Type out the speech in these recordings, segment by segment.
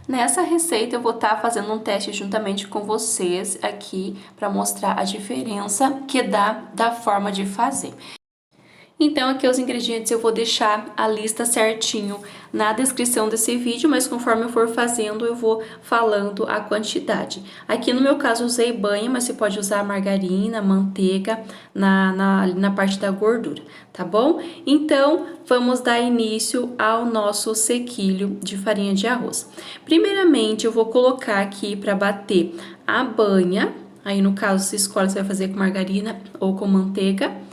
Nessa receita eu vou estar fazendo um teste juntamente com vocês aqui para mostrar a diferença que dá da forma de fazer. Então aqui os ingredientes eu vou deixar a lista certinho na descrição desse vídeo, mas conforme eu for fazendo eu vou falando a quantidade. Aqui no meu caso usei banha, mas você pode usar margarina, manteiga na parte da gordura, tá bom? Então vamos dar início ao nosso sequilho de farinha de arroz. Primeiramente eu vou colocar aqui para bater a banha, aí no caso você escolhe se vai fazer com margarina ou com manteiga.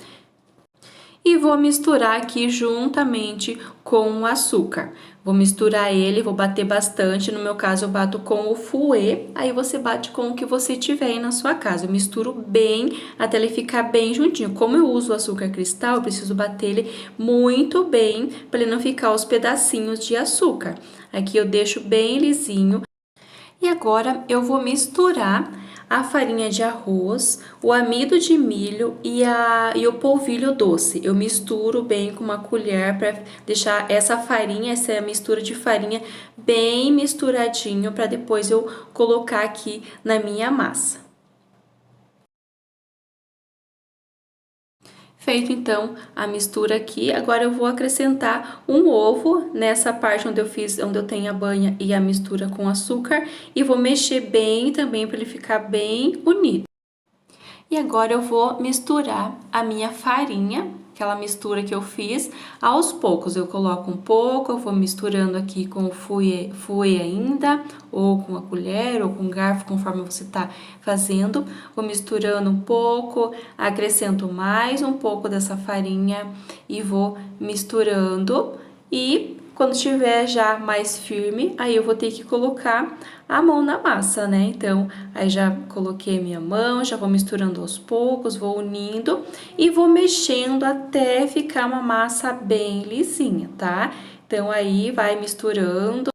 E vou misturar aqui juntamente com o açúcar. Vou misturar ele, vou bater bastante, no meu caso eu bato com o fouet, aí você bate com o que você tiver aí na sua casa. Eu misturo bem até ele ficar bem juntinho. Como eu uso o açúcar cristal, eu preciso bater ele muito bem para ele não ficar os pedacinhos de açúcar. Aqui eu deixo bem lisinho. E agora eu vou misturar a farinha de arroz, o amido de milho e o polvilho doce. Eu misturo bem com uma colher para deixar essa farinha, essa mistura de farinha bem misturadinho para depois eu colocar aqui na minha massa. Feito então a mistura aqui, agora eu vou acrescentar um ovo nessa parte onde eu tenho a banha e a mistura com açúcar e vou mexer bem também para ele ficar bem unido. E agora eu vou misturar a minha farinha, aquela mistura que eu fiz, aos poucos. Eu coloco um pouco, eu vou misturando aqui com o fouet ainda, ou com a colher, ou com o garfo, conforme você tá fazendo. Vou misturando um pouco, acrescento mais um pouco dessa farinha e vou misturando. E quando estiver já mais firme, aí eu vou ter que colocar a mão na massa, né? Então, aí já coloquei minha mão, já vou misturando aos poucos, vou unindo e vou mexendo até ficar uma massa bem lisinha, tá? Então, aí vai misturando.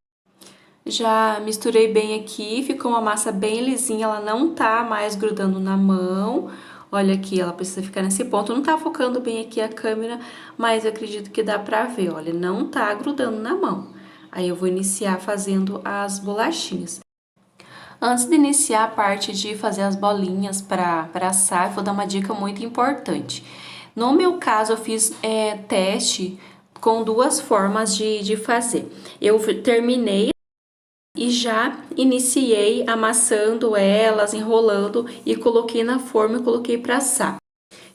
Já misturei bem aqui, ficou uma massa bem lisinha, ela não tá mais grudando na mão. Olha aqui, ela precisa ficar nesse ponto. Não tá focando bem aqui a câmera, mas eu acredito que dá pra ver, olha, não tá grudando na mão. Aí eu vou iniciar fazendo as bolachinhas. Antes de iniciar a parte de fazer as bolinhas para assar, eu vou dar uma dica muito importante. No meu caso, eu fiz teste com duas formas de fazer. Eu terminei e já iniciei amassando elas, enrolando e coloquei na forma e coloquei para assar.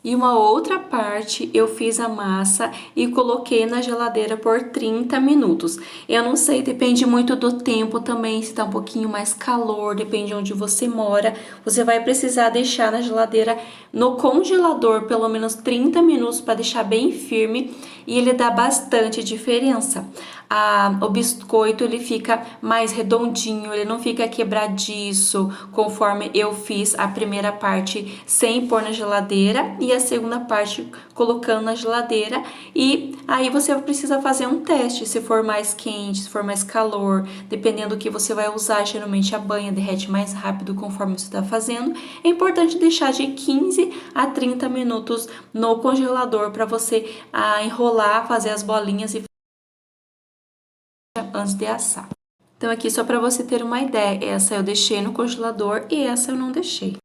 E uma outra parte eu fiz a massa e coloquei na geladeira por 30 minutos. Eu não sei, depende muito do tempo também, se tá um pouquinho mais calor, depende de onde você mora. Você vai precisar deixar na geladeira, no congelador, pelo menos 30 minutos para deixar bem firme e ele dá bastante diferença. O biscoito ele fica mais redondinho, ele não fica quebradiço, conforme eu fiz a primeira parte sem pôr na geladeira e a segunda parte colocando na geladeira. E aí você precisa fazer um teste, se for mais quente, se for mais calor, dependendo do que você vai usar. Geralmente a banha derrete mais rápido conforme você está fazendo. É importante deixar de 15 a 30 minutos no congelador para você enrolar, fazer as bolinhas e antes de assar. Então aqui só para você ter uma ideia, essa eu deixei no congelador e essa eu não deixei.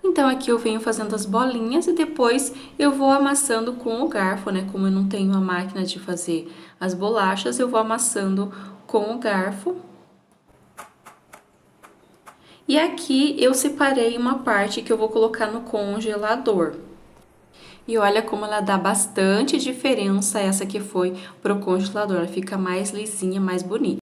Então aqui eu venho fazendo as bolinhas e depois eu vou amassando com o garfo, né? Como eu não tenho a máquina de fazer as bolachas, eu vou amassando com o garfo. E aqui eu separei uma parte que eu vou colocar no congelador. E olha como ela dá bastante diferença, essa que foi pro congelador, ela fica mais lisinha, mais bonita.